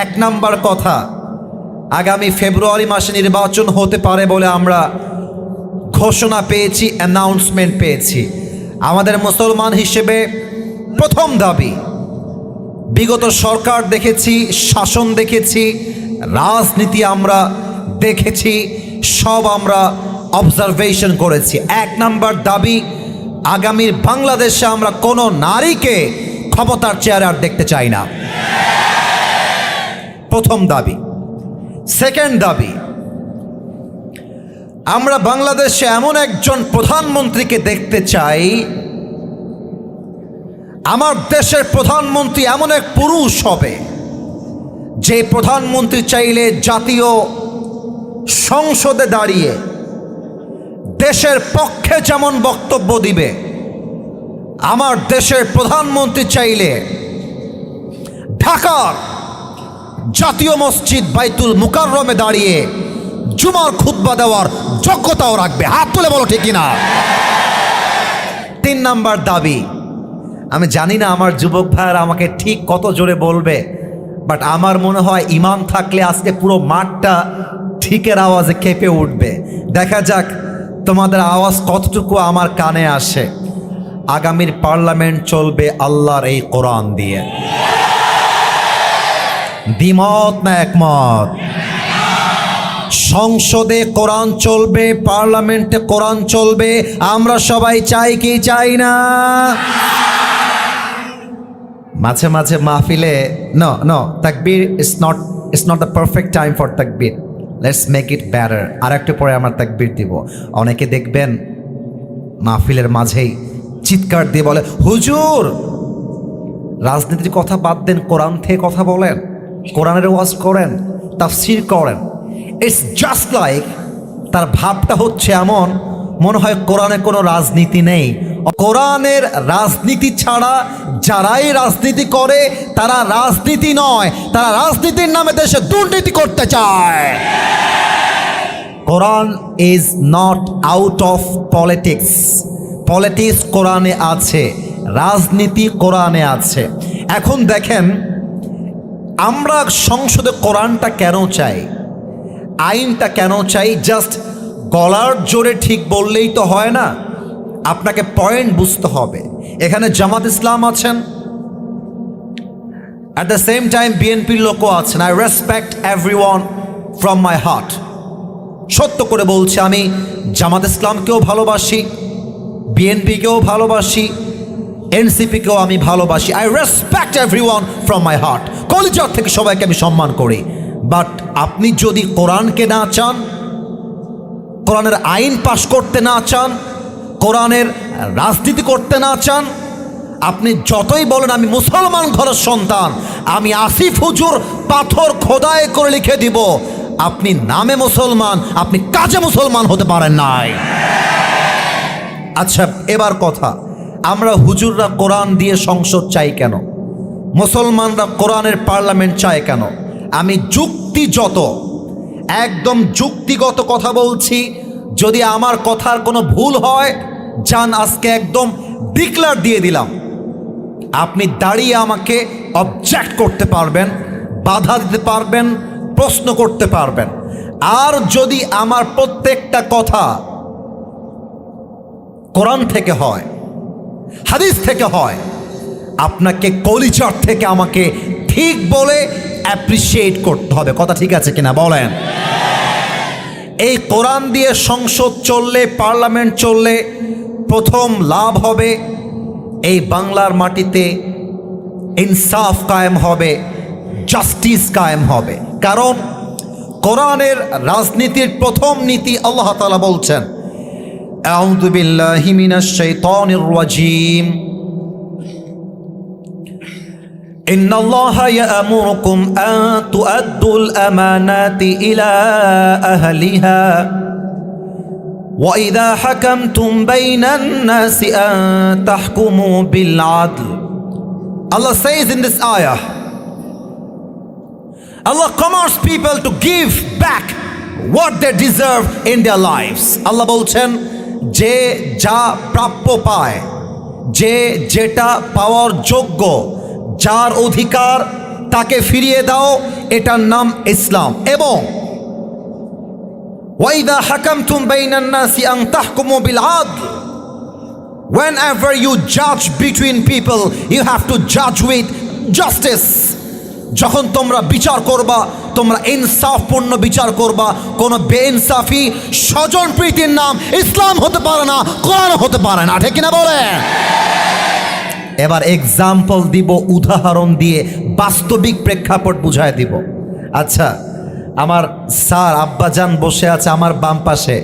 1 নাম্বার কথা, আগামী ফেব্রুয়ারি মাসে নির্বাচন হতে পারে বলে আমরা ঘোষণা পেয়েছি, অ্যানাউন্সমেন্ট পেয়েছি। আমাদের মুসলমান হিসেবে প্রথম দাবি, বিগত সরকার দেখেছি, শাসন দেখেছি, রাজনীতি আমরা দেখেছি, সব আমরা অবজারভেশন করেছি। 1 নাম্বার দাবি, আগামীর বাংলাদেশে আমরা কোনো নারীকে ক্ষমতার চেয়ারে আর দেখতে চাই না। প্রথম দাবি। সেকেন্ড দাবি, আমরা বাংলাদেশে এমন একজন প্রধানমন্ত্রীকে দেখতে চাই, আমার দেশের প্রধানমন্ত্রী এমন এক পুরুষ হবে যে প্রধানমন্ত্রী চাইলে জাতীয় সংসদে দাঁড়িয়ে দেশের পক্ষে যেমন বক্তব্য দিবে, আমার দেশের প্রধানমন্ত্রী চাইলে ঢাকার জাতীয় মসজিদ বাইতুল মুকাররমে দাঁড়িয়ে জুমার খুতবা দেওয়ার যোগ্যতাও রাখবে। হাত তুলে বলো ঠিক কিনা? 3 নাম্বার দাবি, আমি জানি না আমার যুবক ভাইয়েরা আমাকে ঠিক কত জোরে বলবে, বাট আমার মনে হয় ইমান থাকলে আজকে পুরো মাঠটা ঠিকের আওয়াজে কেঁপে উঠবে। দেখা যাক তোমাদের আওয়াজ কতটুকু আমার কানে আসে। আগামীর পার্লামেন্ট চলবে আল্লাহর এই কোরআন দিয়ে। দ্বিমত না একমত? সংসদে কোরআন চলবে, পার্লামেন্টে কোরআন চলবে। আমরা সবাই চাই কি চাই না? মাঝে মাঝে মাহফিলে নো তাকবীর it's not the perfect time for তাকবীর, লেটস মেক ইট বেটার। আর একটু পরে আমার তাকবীর দিব। অনেকে দেখবেন মাহফিলের মাঝেই চিৎকার দিয়ে বলে, হুজুর রাজনীতির কথা বাদ দেন, কোরআন থেকে কথা বলেন, কোরআনের ওয়াজ করেন, তাফসীর করেন। ইটস জাস্ট লাইক, তার ভাবটা হচ্ছে এমন, মনে হয় কোরআনে কোনো রাজনীতি নেই। কোরআনের রাজনীতি ছাড়া যারাই রাজনীতি করে তারা রাজনীতি নয়, তারা রাজনীতির নামে দেশে দুর্নীতি করতে চায়। Quran is not out of politics. Politics কোরআনে আছে, রাজনীতি কোরআনে আছে। এখন দেখেন, আমরা সংসদে কোরআনটা কেন চাই, আইনটা কেন চাই? জাস্ট গলার জোরে ঠিক বললেই তো হয় না, আপনাকে পয়েন্ট বুঝতে হবে। এখানে জামাত ইসলাম আছেন, অ্যাট দ্য সেম টাইম বিএনপির লোকও আছেন। I respect everyone from my heart. সত্য করে বলছি, আমি জামাত ইসলামকেও ভালোবাসি, বিএনপিকেও ভালোবাসি, এনসিপিকেও আমি ভালোবাসি। I respect everyone from my heart. কলিজার থেকে সবাইকে আমি সম্মান করি। বাট আপনি যদি কোরআনকে না চান, কোরআনের আইন পাশ করতে না চান, কোরআনের রাজনীতি করতে না চান, আপনি যতই বলেন আমি মুসলমান ঘরের সন্তান, আমি আসিফ হুজুর পাথর খোদাই করে লিখে দিব, আপনি নামে মুসলমান, আপনি কাজে মুসলমান হতে পারেন নাই। আচ্ছা, এবার কথা, আমরা হুজুররা কোরআন দিয়ে সংসদ চাই কেন? মুসলমানরা কোরআনের পার্লামেন্ট চায় কেন? আমি একদম যুক্তিগত কথা বলছি। যদি আমার কথার কোনো ভুল হয়, জান আজকে একদম ডিক্লার দিয়ে দিলাম, আপনি দাঁড়িয়ে আমাকে অবজেক্ট করতে পারবেন, বাধা দিতে পারবেন, প্রশ্ন করতে পারবেন। আর যদি আমার প্রত্যেকটা কথা কোরআন থেকে হয়, হাদিস থেকে হয়, আপনাকে কলিজার থেকে আমাকে ঠিক বলে অ্যাপ্রিসিয়েট করতে হবে। কথা ঠিক আছে কিনা বলেন? এই কোরআন দিয়ে সংসদ চললে, পার্লামেন্ট চললে প্রথম লাভ হবে এই বাংলার মাটিতে ইনসাফ কায়েম হবে, জাস্টিস কায়েম হবে। কারণ কোরআনের রাজনীতির প্রথম নীতি আল্লাহ তাআলা বলছেন, আউযু বিল্লাহি মিনাশ শাইতানির রাজীম, ইন্নাল্লাহা ইয়া'মুরুকুম আন তু'আদ্দুল আমানাতি ইলা আহলিহা ওয়া ইযা হাকামতুম বাইনান নাসি আন তাহকুমু বিল আদল। Allah says in this ayah, Allah commands people to give back what they deserve in their lives. Allah বলছেন, যে যা প্রাপ্য পায়, যে যেটা পাওয়ার যোগ্য, যার অধিকার তাকে ফিরিয়ে দাও, এটার নাম ইসলাম। এবং ওয়াইদা হাকামতুম বাইনান নাসি আন তাহকুমু বিল আদল, whenever you judge between people, you have to judge with justice. যখন তোমরা বিচার করবা, তোমরা ইনসাফপূর্ণ বিচার করবা। কোনো বেইনসাফি স্বজন প্রীতির নাম ইসলাম হতে পারে না, কোরআন হতে পারে না। ঠিক কিনা বলেন? এবার এক্সাম্পল দিব, উদাহরণ দিয়ে বাস্তবিক প্রেক্ষাপট বুঝায় দিব। আচ্ছা, আমার স্যার আব্বাজান বসে আছে আমার বাম পাশে,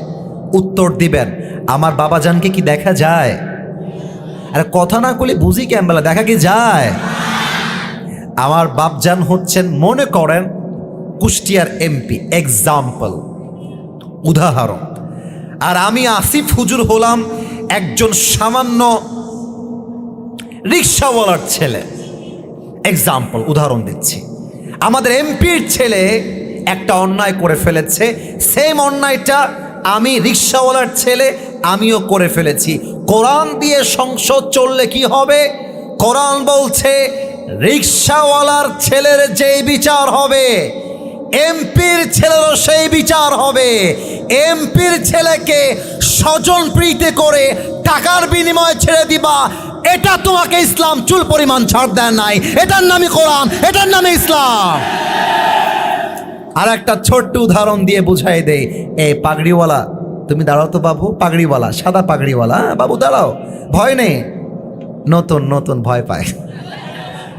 উত্তর দিবেন, আমার বাবাজানকে কি দেখা যায়? আরে কথা না বলে বুঝি কেমবেলা, দেখা কি যায়? আমার বাপজান হচ্ছেন, মনে করেন, কুষ্টিয়ার এমপি, এক্সাম্পল, উদাহরণ। আর আমি আসিফ হুজুর হলাম একজন সামান্য রিক্সাওয়ালার ছেলে। এক্সাম্পল, উদাহরণ দিচ্ছি। আমাদের এমপির ছেলে একটা অন্যায় করে ফেলেছে, সেম অন্যায়টা আমি রিক্সাওয়ালার ছেলে আমিও করে ফেলেছি। কোরআন দিয়ে সংসদ চললে কি হবে? কোরআন বলছে রিক্সাওয়ালার ছেলের যেই বিচার হবে, এমপির ছেলেরও সেই বিচার হবে। এমপির ছেলেকে স্বজন প্রীতি করে টাকার বিনিময়ে ছেড়ে দিবা, এটা তোমাকে ইসলাম চুল পরিমাণ ছাড় দেয় নাই। এটার নামই কোরআন, এটার নামে ইসলাম। আর একটা ছোট্ট উদাহরণ দিয়ে বুঝাই দেই। এই পাগড়িওয়ালা, তুমি দাঁড়াও তো বাবু, পাগড়িওয়ালা, সাদা পাগড়িওয়ালা, বাবু দাঁড়াও, ভয় নেই। নতুন নতুন ভয় পায়,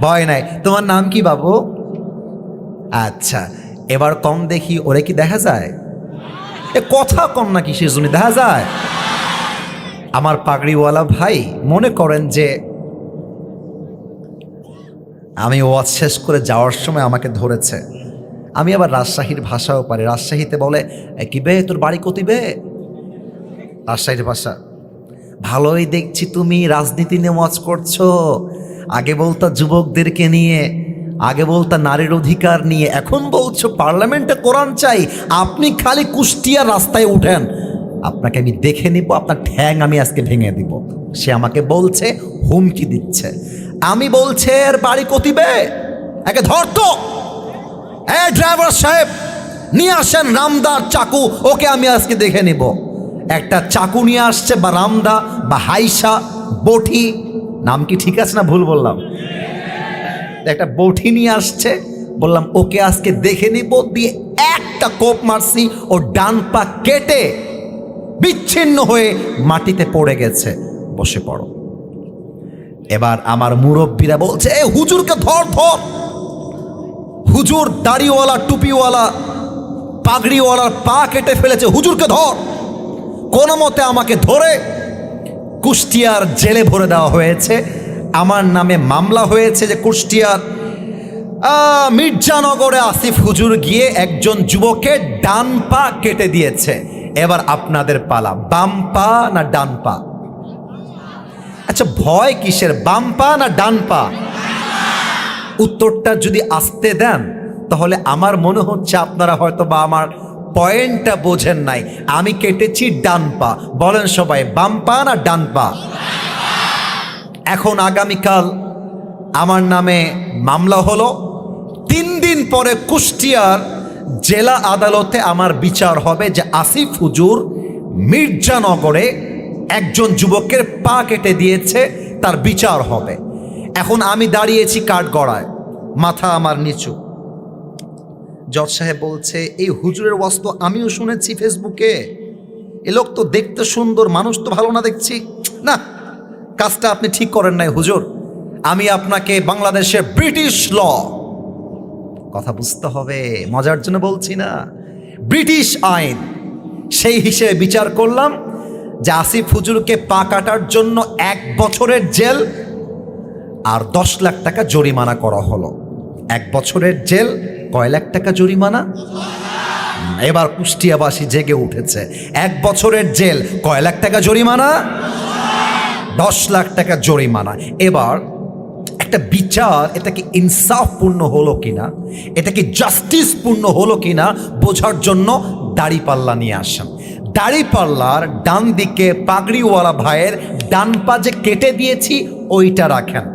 ভয় নাই। তোমার নাম কি বাবু? আচ্ছা, এবার কম দেখি, ওরে কি দেখা যায়? এ কথা কম নাকি সে শুনি দেখা যায়? আমার পাগড়িওয়ালা ভাই মনে করেন যে আমি ওয়াজ শেষ করে যাওয়ার সময় আমাকে ধরেছে। আমি আবার রাজশাহীর ভাষাও পারি। রাজশাহীতে বলে, কি বে তোর বাড়ি কতি বে? রাজশাহীর ভাষা। ভালোই দেখছি তুমি রাজনীতি নিয়ে ওয়াজ করছো। আগে বলতা যুবকদেরকে নিয়ে, আগে বলতা নারীর অধিকার নিয়ে, এখন বলছো পার্লামেন্টে কোরআন চাই। আপনি খালি কুষ্টিয়ার রাস্তায় উঠেন, আপনাকে আমি দেখে নিব, আপনার ঠ্যাং আমি আজকে ভেঙে দিব। সে আমাকে বলছে, হুমকি দিচ্ছে। আমি বলছে এর বাড়ি কতিবে, একে ধরতো, এই ড্রাইভার সাহেব নিয়ে আসেন রামদার চাকু, ওকে আমি আজকে দেখে নিব। একটা চাকু নিয়ে আসছে, বা রামদা বা হাইসা বটি, নাম কি ঠিক আছে না ভুল বললাম? একটা বটি নিয়ে আসছে, বললাম ওকে আজকে দেখে নিব। দিয়ে একটা কোপ মারছি, ও ডান পা কেটে বিচ্ছিন্ন হয়ে মাটিতে পড়ে গেছে। বসে পড়ো। এবার আমার মুরব্বীরা বলছে, এ হুজুরকে ধর ধর। হুজুর দাড়িওয়ালা, টুপিওয়ালা, পাগড়িওয়ালার পা কেটে ফেলেছে, হুজুরকে ধর। কোনো মতে আমাকে ধরে কুষ্টিয়ার জেলে ভরে দেওয়া হয়েছে। আমার নামে মামলা হয়েছে যে কুষ্টিয়ার মির্জানগরে আসিফ হুজুর গিয়ে একজন যুবকের ডান পা কেটে দিয়েছে। এবার আপনাদের পালা, বাম পা না ডান পা? আচ্ছা, ভয় কিসের, বাম পা না ডান পা? উত্তরটা যদি আসতে দেন তাহলে আমার মনে হচ্ছে আপনারা হয়তো বা আমার পয়েন্টটা বোঝেন নাই। আমি কেটেছি ডান পা। বলেন সবাই, বাম পা না ডান পা? এখন আগামীকাল আমার নামে মামলা হলো। 3 দিন পরে কুষ্টিয়ার জেলা আদালতে আমার বিচার হবে যে আসিফ হুজুর মির্জানগরে একজন যুবকের পা কেটে দিয়েছে, তার বিচার হবে। এখন আমি দাঁড়িয়েছি কাঠগড়ায়, মাথা আমার নিচু। জজ সাহেব বলছে, এই হুজুরের ওয়াজ তো আমিও শুনেছি ফেসবুকে, এ লোক তো দেখতে সুন্দর, মানুষ তো ভালো না দেখছি, না কাজটা আপনি ঠিক করেন নাই হুজুর, আমি আপনাকে বাংলাদেশের ব্রিটিশ ল, কথা বুঝতে হবে, মজার জন্য বলছি না, ব্রিটিশ আইন সেই হিসেবে বিচার করলাম যে আসিফ হুজুরকে পা কাটার জন্য 1 বছরের জেল আর 10 লাখ টাকা জরিমানা করা হলো। 1 বছরের জেল, কয় লাখ টাকা জরিমানা? এবার কুষ্টিয়াবাসী জেগে উঠেছে। 1 বছরের জেল, কয় লাখ টাকা জরিমানা? 10 লাখ টাকা জরিমানা। এবার একটা বিচার, এটা কি ইনসাফপূর্ণ হলো কিনা, এটা কি জাস্টিসপূর্ণ হলো কিনা বোঝার জন্য দাড়িপাল্লা নিয়ে আসেন। দাড়িপাল্লার ডান দিকে পাগড়িওয়ালা ভাইয়ের ডান পা যে কেটে দিয়েছি ওইটা রাখেন।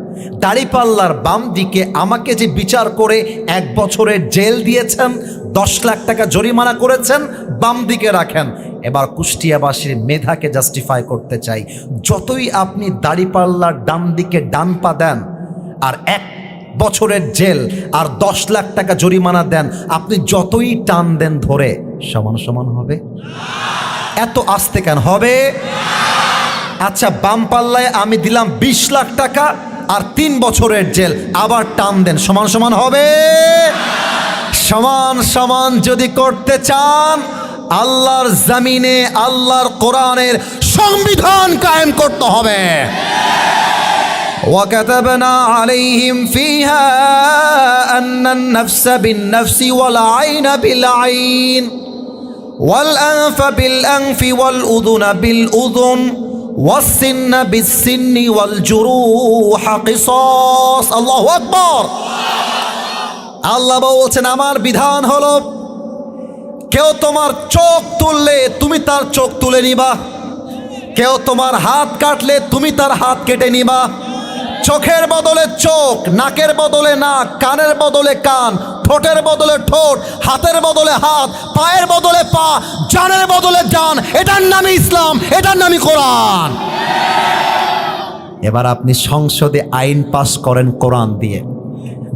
দাড়িপাল্লার বাম দিকে আমাকে যে বিচার করে 1 বছরের জেল দিয়েছেন, 10 লাখ টাকা জরিমানা করেছেন, বাম দিকে রাখেন। এবার কুষ্টিয়াবাসীর মেধাকে জাস্টিফাই করতে চাই, যতই আপনি দাড়িপাল্লার ডান দিকে ডান পা দেন আর 1 বছরের জেল আর 10 লাখ টাকা জরিমানা দেন, আপনি যতই টান দেন ধরে, সমান সমান হবে? এত আস্তে কেন হবে? আচ্ছা, বাম পাল্লায় আমি দিলাম 20 লাখ টাকা আর 3 বছরের জেল, আবার টান দেন, সমান সমান হবে? সমান সমান যদি করতে চান, আল্লাহর জমিনে আল্লাহর কোরআনের সংবিধান কায়েম করতে হবে। وكتبنا عليهم فيها أن النفس بالنفس والعين بالعين والأنف بالأنف والأذن بالأذن والسن بالسن والجروح قصاص। الله أكبر। আল্লাহ বলছেন, আমার বিধান হলো, কেউ তোমার চোখ তুললে তুমি তার চোখ তুলে নিবা, কেউ তোমার হাত কাটলে তুমি তার হাত কেটে নিবা। চোখের বদলে চোখ, নাকের বদলে নাক, কানের বদলে কান, ঠোঁটের বদলে ঠোঁট, হাতের বদলে হাত, পায়ের বদলে পা, জানের বদলে জান। এটার নামই ইসলাম, এটার নামই কোরআন। এবার আপনি সংসদে আইন পাস করেন কোরআন দিয়ে,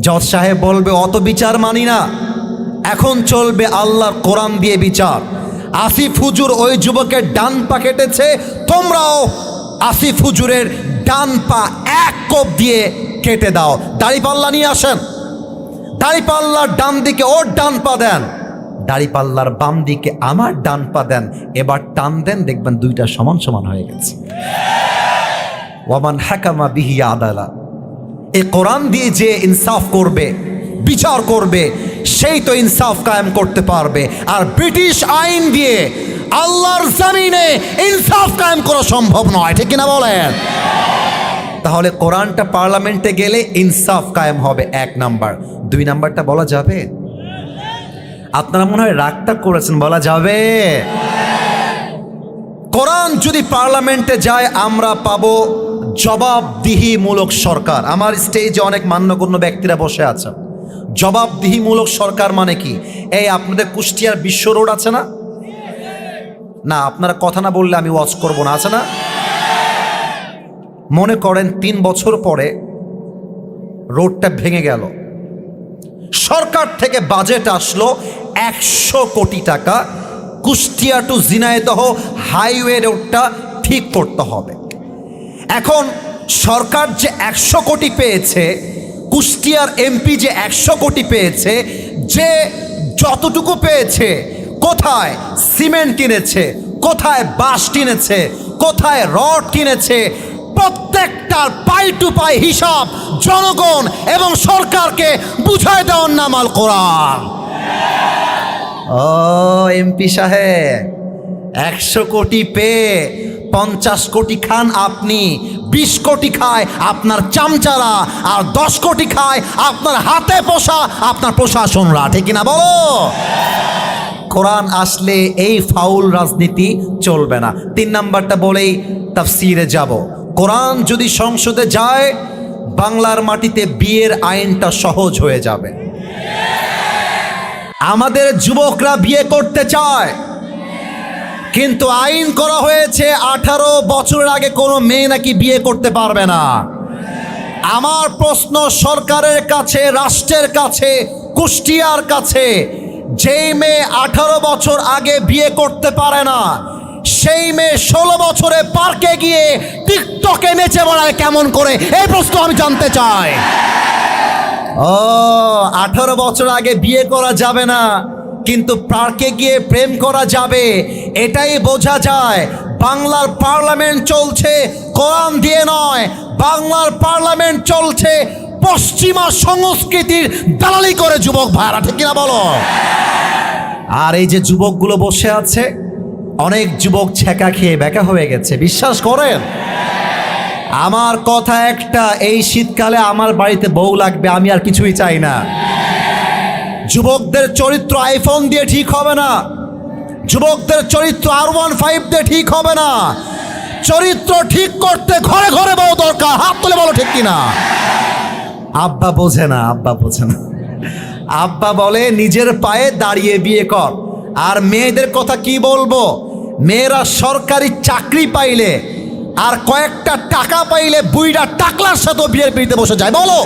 জজ সাহেব বলবে অত বিচার মানি না, এখন চলবে আল্লাহর কোরআন দিয়ে বিচার। আসিফ হুজুর ওই যুবকের ডান পা কেটেছে, তোমরাও আসিফ হুজুরের ডান পা 1 কোপ দিয়ে কেটে দাও। দাড়িপাল্লা নিয়ে আসেন, দাড়িপাল্লার ডান দিকে ওর ডান পা দেন, দাড়িপাল্লার বাম দিকে আমার ডান পা দেন, এবার টান দেন, দেখবেন দুইটা সমান সমান হয়ে গেছে। ওয়ামান হাকামা বিহি আদালা, এই কোরআন দিয়ে যে ইনসাফ করবে, বিচার করবে, সেই তো ইনসাফ কায়েম করতে পারবে। আর ব্রিটিশ আইন দিয়ে আল্লাহর জমিনে ইনসাফ কায়েম করা সম্ভব নয়, ঠিক কিনা বলেন? তাহলে কোরআনটা পার্লামেন্টে গেলে ইনসাফ কায়েম হবে, 1 নাম্বার। 2 নাম্বারটা বলা যাবে? আপনারা মনে হয় রাগটা করেছেন, বলা যাবে? কোরআন যদি পার্লামেন্টে যায়, আমরা পাবো জবাবদিহিমূলক সরকার। আমার স্টেজে অনেক মান্যগণ্য ব্যক্তিরা বসে আছেন। জবাবদিহিমূলক সরকার মানে কি? এই আপনাদের কুষ্টিয়ার বিশ্ব রোড আছে না? না, আপনারা কথা না বললে আমি ওয়াচ করব না, আছে না? মনে করেন 3 বছর পরে রোডটা ভেঙে গেল, সরকার থেকে বাজেট আসলো 100 কোটি টাকা, কুষ্টিয়া টু ঝিনাইদহ হাইওয়ে রোডটা ঠিক করতে হবে। এখন সরকার যে 100 কোটি পেয়েছে, কুষ্টিয়ার এমপি যে 100 কোটি পেয়েছে, যে যতটুকু পেয়েছে, কোথায় সিমেন্ট কিনেছে, কোথায় বাঁশ কিনেছে, কোথায় রড কিনেছে, প্রত্যেকটার পাই টু পাই হিসাব জনগণ এবং সরকারকে বুঝায় দেওয়ার নাম আল কোরআন। ও এমপি সাহেব, 100 কোটি পেয়ে 50 কোটি খান আপনি, 20 কোটি খায় আপনার চামচারা, আর 10 কোটি খায় আপনার হাতে পোষা আপনার প্রশাসনরা, ঠিক কিনা বলো? কোরআন আসলে এই ফাউল রাজনীতি চলবে না। 3 নাম্বারটা বলেই তাফসিরে যাব। কোরআন যদি সংসদে যায়, বাংলার মাটিতে বিয়ের আইনটা সহজ হয়ে যাবে। আমাদের যুবকরা বিয়ে করতে চায়, কিন্তু আইন করা হয়েছে 18 বছরের আগে কোনো মেয়ে নাকি বিয়ে করতে পারবে না। আমার প্রশ্ন সরকারের কাছে, রাষ্ট্রের কাছে, কুষ্টিয়ার কাছে, যেই মেয়ে 18 বছর আগে বিয়ে করতে পারে না, সেই মেয়ে 16 বছরে পার্কে গিয়ে টিকটকে নেচে বেড়ায় কেমন করে? এই প্রশ্ন আমি জানতে চাই। ও 18 বছর আগে বিয়ে করা যাবে না, কিন্তু পার্কে গিয়ে প্রেম করা যাবে, এটাই বোঝা যায়। বাংলার পার্লামেন্ট চলছে কোরআন দিয়ে নয়, বাংলার পার্লামেন্ট চলছে পশ্চিমা সংস্কৃতির দালালি করে। যুবক ভাইরা, ঠিক কিনা বলো? আর এই যে যুবকগুলো বসে আছে, অনেক যুবক ছেঁকা খেয়ে বেকা হয়ে গেছে, বিশ্বাস করেন। আমার কথা একটা, এই শীতকালে আমার বাড়িতে বউ লাগবে, আমি আর কিছুই চাই না। যুবকদের চরিত্র আইফোন দিয়ে ঠিক হবে না, যুবকদের চরিত্র R15 দিয়ে ঠিক হবে না। চরিত্র ঠিক করতে ঘরে ঘরে বউ দরকার। হাত তুলে বলো ঠিক কিনা। আব্বা বোঝে না, আব্বা বোঝে না। আব্বা বলে নিজের পায়ে দাঁড়িয়ে বিয়ে কর। আর মেয়েদের কথা কি বলবো, মেয়েরা সরকারি চাকরি পাইলে আর কয়েকটা টাকা পাইলে বুইড়া টাকলার সাথে বিয়ের পিড়িতে বসে যায়। বলো,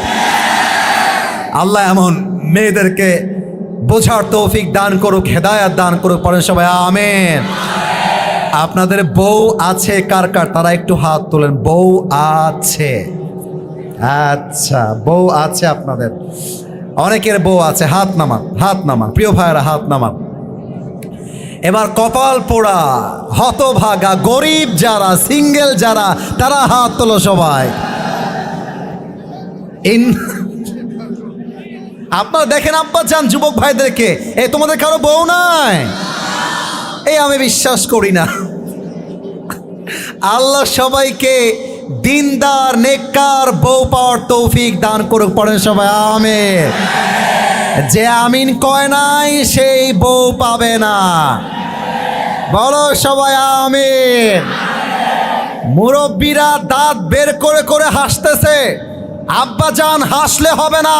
আল্লাহ এমন মেয়েদেরকে বোঝার তৌফিক দান করুক, হেদায়াত দান করুক। পড়েন সবাই আমিন। আপনাদের বউ আছে কার কার? তারা একটু হাত তোলেন। বউ আছে? আচ্ছা, বউ আছে আপনাদের, অনেকের বউ আছে। হাত নামান, হাত নামান, প্রিয় ভাইয়েরা হাত নামান। এবার কপাল পোড়া, হতভাগা, গরিব যারা, সিঙ্গেল যারা, তারা হাত তোলো সবাই। আপনারা দেখেন আব্বা যান যুবক ভাইদেরকে, এই তোমাদের কারো বউ নাই? এই আমি বিশ্বাস করি না। আল্লাহ সবাইকে দিনদার নেককার বউ পাওয়ার তৌফিক দান করুক। পড়েন সবাই আমিন। যে আমিন কয় নাই সেই বউ পাবে না। বলো সবাই আমিন। মুরব্বীরা দাঁত বের করে করে হাসতেছে, আব্বা জান হাসলে হবে না।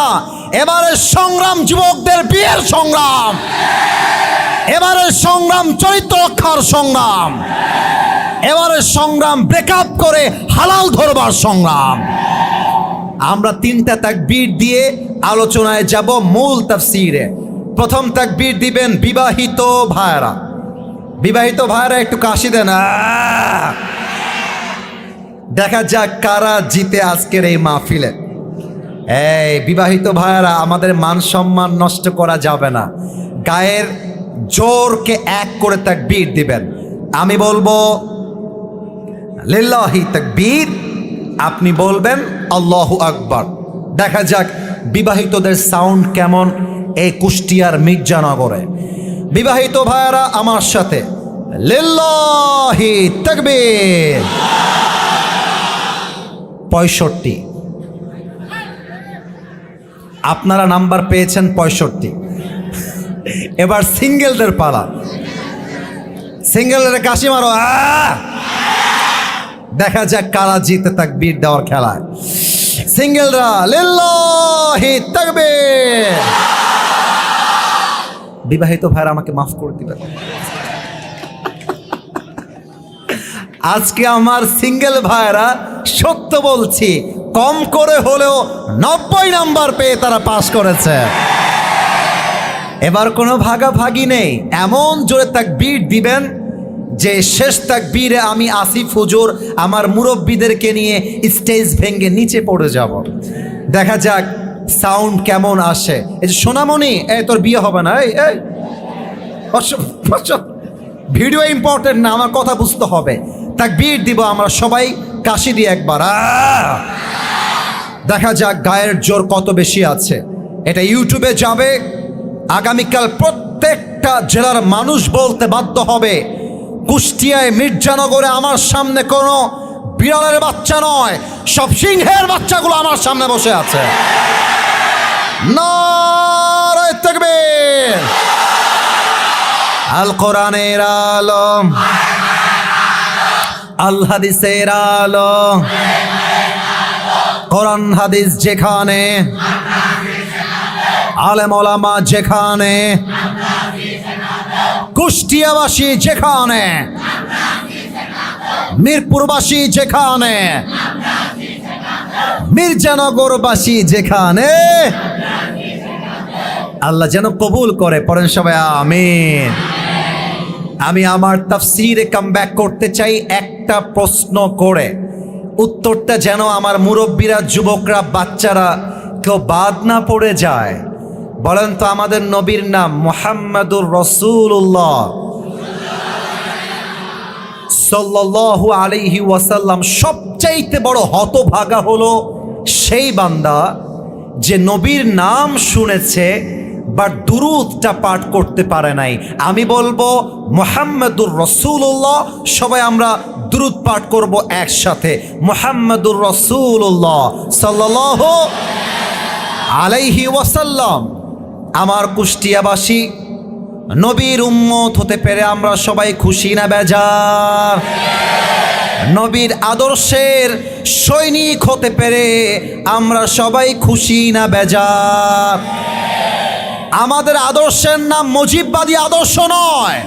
এবারে সংগ্রাম যুবকদের বিয়ের সংগ্রাম, এবারে সংগ্রাম চরিত্র রক্ষার সংগ্রাম, এবারে সংগ্রাম ব্রেকআপ করে হালাল ধরবার সংগ্রাম। আমরা 3টা তাকবীর দিয়ে আলোচনায় যাব মূল তাফসীরে। প্রথম তাকবীর দিবেন বিবাহিত ভাইরা। বিবাহিত ভাইরা একটু কাশি দেন। দেখা যাক কারা জিতে আজকের এই মাহফিলে। এই বিবাহিত ভাইরা, আমাদের মান সম্মান নষ্ট করা যাবে না। গায়ের জোরকে এক করে তাকবীর দিবেন। আমি বলবো লিল্লাহি তাকবীর, আপনি বলবেন আল্লাহু আকবার। দেখা যাক বিবাহিতদের সাউন্ড কেমন এই কুষ্টিয়ার মির্জানগরে। বিবাহিত ভাইরা আমার সাথে লিল্লাহি তাকবীর। 65। আপনারা নাম্বার পেয়েছেন 65। এবার সিঙ্গেলদের পালা। সিঙ্গেলদের কাশি মারো। দেখা যাক কারা জিতে তাকবীর দেওয়ার খেলায়। সিঙ্গেলরা লিল্লাহি তাকবীর। বিবাহিত ভাইরা আমাকে মাফ করে দিবেন। আজকে আমার সিঙ্গেল ভাইরা সত্য বলছি, কম করে হলেও 90 নাম্বার পেয়ে তারা পাস করেছে। এবার কোনো ভাগাভাগি নেই, এমন জোরে তাকবীর দিবেন যে শেষ তাকবীরে আমি আসিফ হুজুর আমার মুরব্বীদেরকে নিয়ে স্টেজ ভেঙে নিচে পড়ে যাব। দেখা যাক সাউন্ড কেমন আসে। এই যে সোনামণি, এই তোর বিয়ে হবে না, এই ভিডিও ইম্পর্টেন্ট না, আমার কথা বুঝতে হবে। তাকবীর দিব আমরা সবাই কাশি দিয়ে একবার। দেখা যাক গায়ের জোর কত বেশি আছে। এটা ইউটিউবে যাবে, আগামীকাল প্রত্যেকটা জেলার মানুষ বলতে বাধ্য হবে কুষ্টিয়ায় মির্জানগরে আমার সামনে কোনো বিড়ালের বাচ্চা নয়, সব সিংহের বাচ্চাগুলো আমার সামনে বসে আছে। নারে তাকবীর। আল কোরআনের আলো, আল হাদিসের আলো, কোরআন হাদিস যেখানে আলেম ওলামা যেখানে, কুষ্টিয়াবাসী যেখানে, মিরপুরবাসী যেখানে, মির্জানগরবাসী যেখানে, আল্লাহ যেন কবুল করে। পড়েন সবাই আমিন। আমি আমার তাফসীরে কামব্যাক করতে চাই একটা প্রশ্ন করে, উত্তরটা যেন আমার মুরব্বীরা, যুবকরা, বাচ্চারা কেউ বাদ না পড়ে যায়। বলেন তো, আমাদের নবীর নাম মুহাম্মাদুর রাসূলুল্লাহ সাল্লাল্লাহু আলাইহি ওয়াসাল্লাম। সবচাইতে বড় হতভাগা হলো সেই বান্দা যে নবীর নাম শুনেছে বাট দুরূদটা পাঠ করতে পারে নাই। আমি বলবো মুহাম্মাদুর রাসূলুল্লাহ, সবাই আমরা দুরূদ পাঠ করব একসাথে। মুহাম্মাদুর রাসূলুল্লাহ সাল্লাল্লাহু আলাইহি ওয়াসাল্লাম। আমার কুষ্টিয়াবাসী, নবীর উম্মত হতে পেরে আমরা সবাই খুশি না বেজার? নবীর আদর্শের সৈনিক হতে পেরে আমরা সবাই খুশি না বেজার? আমাদের আদর্শের নাম মুজিববাদী আদর্শ নয়।